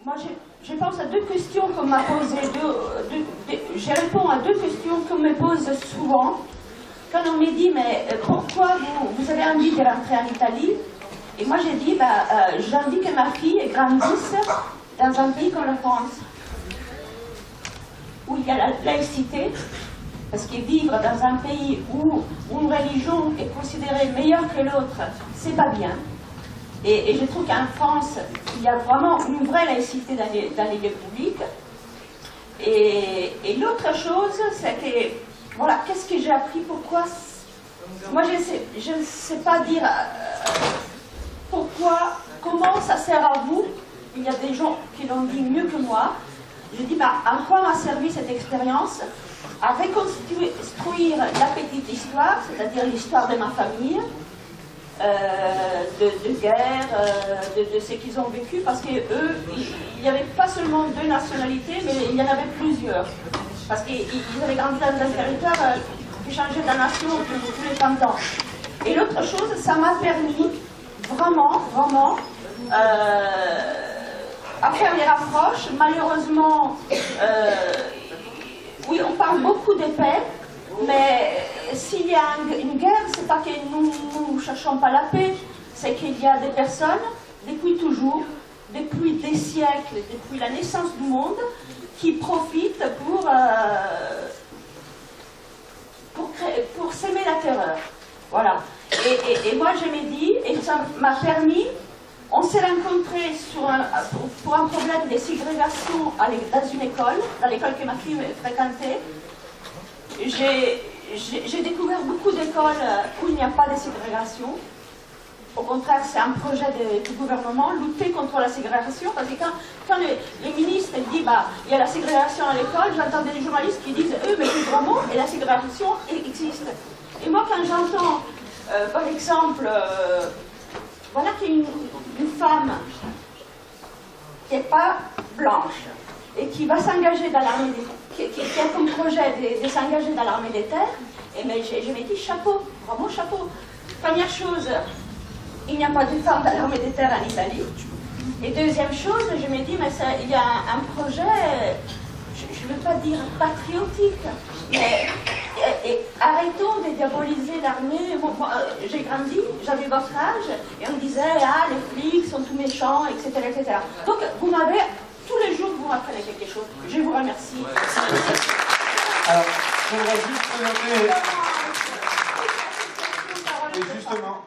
Moi, je pense à deux questions qu'on m'a posées. Je réponds à deux questions qu'on me pose souvent. Quand on me dit, mais pourquoi vous avez envie de rentrer en Italie? Et moi, j'ai dit, j'ai envie que ma fille grandisse dans un pays comme la France, où il y a la laïcité, parce que vivre dans un pays où une religion est considérée meilleure que l'autre, c'est pas bien. Et je trouve qu'en France, il y a vraiment une vraie laïcité dans les lieux publics. Et l'autre chose, c'est que, voilà, qu'est-ce que j'ai appris, pourquoi... Moi, je ne sais pas dire pourquoi, comment ça sert à vous. Il y a des gens qui l'ont dit mieux que moi. Je dis, en quoi m'a servi cette expérience? À reconstruire la petite histoire, c'est-à-dire l'histoire de ma famille, de guerre, de ce qu'ils ont vécu, parce qu'eux, il n'y avait pas seulement deux nationalités, mais il y en avait plusieurs. Parce qu'ils avaient grandi dans un territoire qui changeait de nation tous les 30 ans. Et l'autre chose, ça m'a permis vraiment, à faire les rapproches. Malheureusement, oui, on parle beaucoup de paix, mais s'il y a une guerre, c'est pas que nous ne cherchons pas la paix, c'est qu'il y a des personnes, depuis toujours, depuis des siècles, depuis la naissance du monde, qui profitent pour s'aimer la terreur. Voilà. Et moi, je me dis, et ça m'a permis, on s'est rencontrés pour un problème de ségrégation dans une école, dans l'école que ma fille fréquentait. J'ai découvert beaucoup d'écoles où il n'y a pas de ségrégation. Au contraire, c'est un projet du gouvernement, lutter contre la ségrégation, parce que quand les ministres disent il y a la ségrégation à l'école, j'entends des journalistes qui disent mais c'est vraiment, et la ségrégation existe. Et moi, quand j'entends, par exemple, voilà qu'une femme qui n'est pas blanche et qui va s'engager dans l'armée des terres, qui a comme projet de s'engager dans l'armée des terres, et je me dis chapeau, vraiment chapeau. Première chose, il n'y a pas de femmes dans l'armée des terres en Italie. Et deuxième chose, je me dis, mais il y a un projet, je ne veux pas dire patriotique, mais arrêtons de diaboliser l'armée. J'ai grandi, j'avais votre âge, et on disait, les flics sont tout méchants, etc., etc. Donc, vous m'avez, tous les jours, vous m'apprenez quelque chose. Je vous remercie. Alors, j'aimerais juste présenter... Et justement...